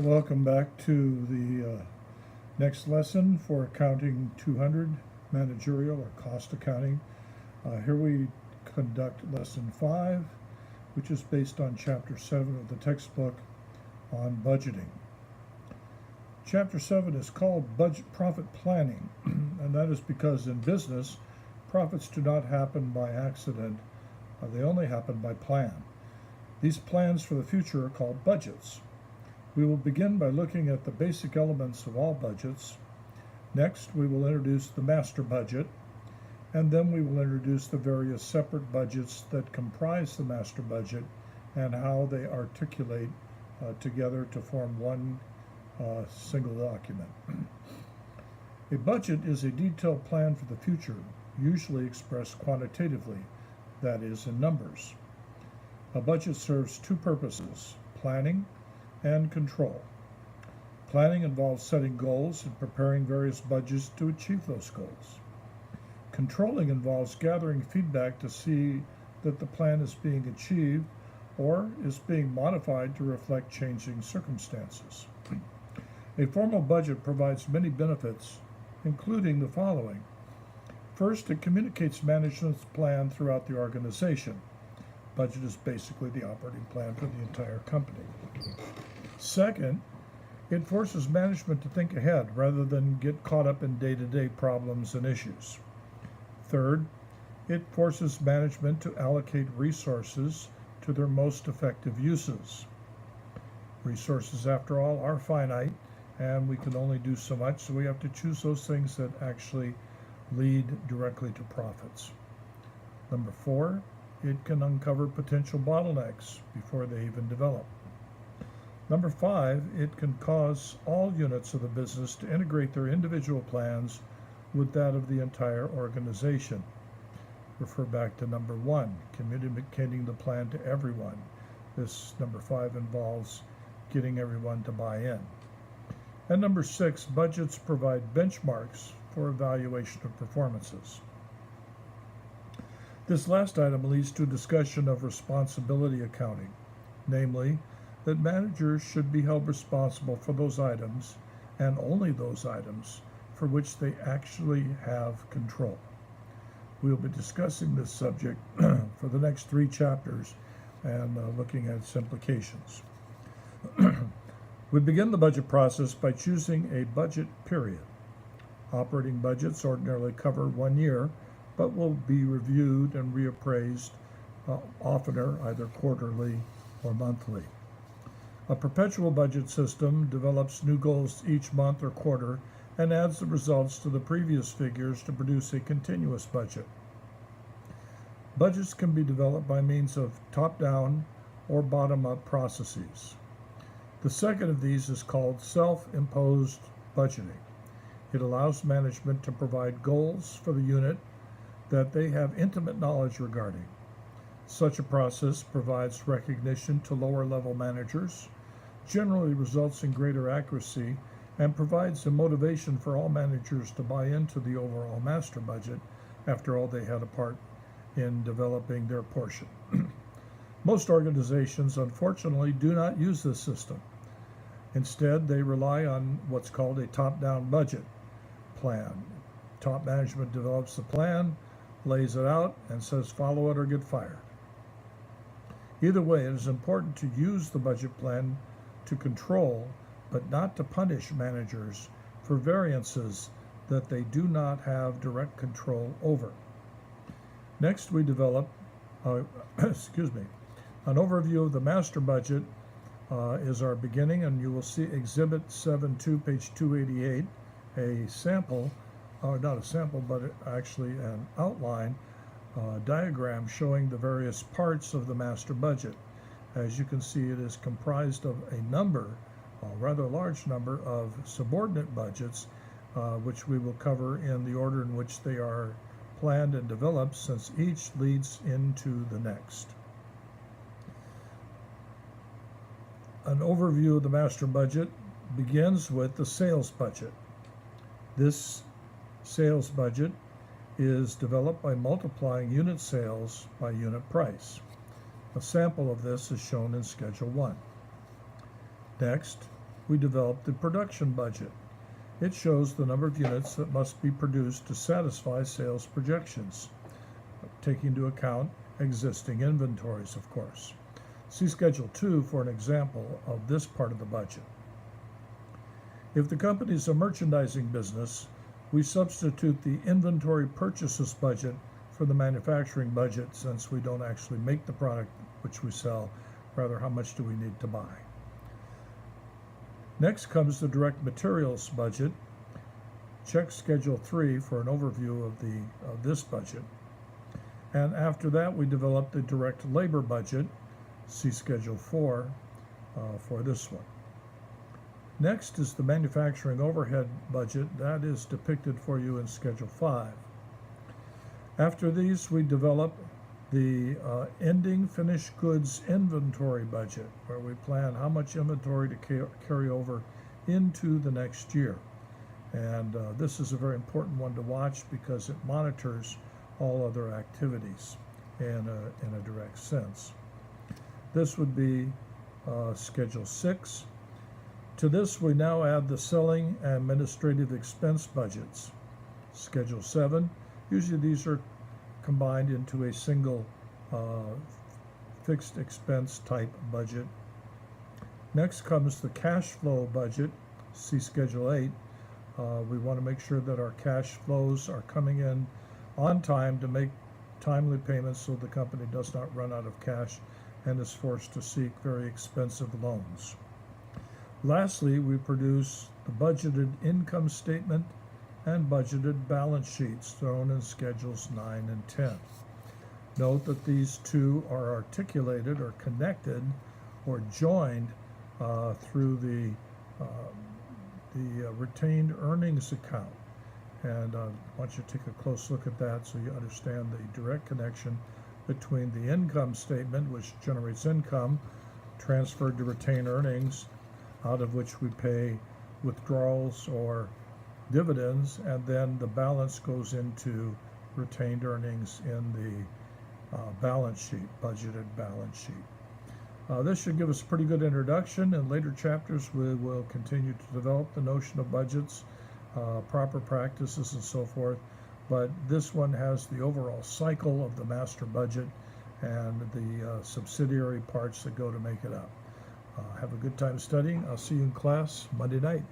Welcome back to the next lesson for Accounting 200, Managerial or Cost Accounting. Here we conduct Lesson 5, which is based on Chapter 7 of the textbook on budgeting. Chapter 7 is called Budget Profit Planning, and that is because in business, profits do not happen by accident, they only happen by plan. These plans for the future are called budgets. We will begin by looking at the basic elements of all budgets. Next, we will introduce the master budget, and then we will introduce the various separate budgets that comprise the master budget and how they articulate together to form one single document. A budget is a detailed plan for the future, usually expressed quantitatively, that is, in numbers. A budget serves two purposes: planning and control. Planning involves setting goals and preparing various budgets to achieve those goals. Controlling involves gathering feedback to see that the plan is being achieved or is being modified to reflect changing circumstances. A formal budget provides many benefits, including the following. First, it communicates management's plan throughout the organization. Budget is basically the operating plan for the entire company. Second, it forces management to think ahead rather than get caught up in day-to-day problems and issues. Third, it forces management to allocate resources to their most effective uses. Resources, after all, are finite, and we can only do so much, so we have to choose those things that actually lead directly to profits. Number 4, it can uncover potential bottlenecks before they even develop. Number 5, it can cause all units of the business to integrate their individual plans with that of the entire organization. Refer back to number 1, communicating the plan to everyone. This number 5 involves getting everyone to buy in. And number 6, budgets provide benchmarks for evaluation of performances. This last item leads to a discussion of responsibility accounting, namely, that managers should be held responsible for those items, and only those items, for which they actually have control. We will be discussing this subject for the next 3 chapters and looking at its implications. We begin the budget process by choosing a budget period. Operating budgets ordinarily cover 1 year, but will be reviewed and reappraised oftener, either quarterly or monthly. A perpetual budget system develops new goals each month or quarter and adds the results to the previous figures to produce a continuous budget. Budgets can be developed by means of top-down or bottom-up processes. The second of these is called self-imposed budgeting. It allows management to provide goals for the unit that they have intimate knowledge regarding. Such a process provides recognition to lower-level managers, generally results in greater accuracy, and provides a motivation for all managers to buy into the overall master budget. After all, they had a part in developing their portion. Most organizations, unfortunately, do not use this system. Instead, they rely on what's called a top-down budget plan. Top management develops the plan, lays it out, and says follow it or get fired. Either way, it is important to use the budget plan to control, but not to punish managers for variances that they do not have direct control over. Next, we develop an overview of the master budget is our beginning, and you will see Exhibit 7.2, page 288, a sample, not a sample, but actually an outline diagram showing the various parts of the master budget. As you can see, it is comprised of a rather large number of subordinate budgets, which we will cover in the order in which they are planned and developed, since each leads into the next. An overview of the master budget begins with the sales budget. This sales budget is developed by multiplying unit sales by unit price. A sample of this is shown in Schedule 1. Next, we developed the production budget. It shows the number of units that must be produced to satisfy sales projections, taking into account existing inventories, of course. See Schedule 2 for an example of this part of the budget. If the company is a merchandising business, we substitute the inventory purchases budget for the manufacturing budget, since we don't actually make the product which we sell, rather how much do we need to buy. Next comes the direct materials budget. Check Schedule 3 for an overview of this budget. And after that, we develop the direct labor budget. See Schedule 4 for this one. Next is the manufacturing overhead budget. That is depicted for you in Schedule 5. After these, we develop the ending finished goods inventory budget, where we plan how much inventory to carry over into the next year. And this is a very important one to watch because it monitors all other activities in a direct sense. This would be Schedule 6. To this, we now add the selling and administrative expense budgets. Schedule 7. Usually these are combined into a single fixed expense type budget. Next comes the cash flow budget. See Schedule 8. We want to make sure that our cash flows are coming in on time to make timely payments so the company does not run out of cash and is forced to seek very expensive loans. Lastly, we produce the budgeted income statement and budgeted balance sheets shown in Schedules 9 and 10. Note that these two are articulated or connected or joined through the retained earnings account. And I want you to take a close look at that so you understand the direct connection between the income statement, which generates income, transferred to retained earnings, out of which we pay withdrawals or dividends, and then the balance goes into retained earnings in the balance sheet, budgeted balance sheet. This should give us a pretty good introduction. In later chapters, we will continue to develop the notion of budgets, proper practices, and so forth. But this one has the overall cycle of the master budget and the subsidiary parts that go to make it up. Have a good time studying. I'll see you in class Monday night.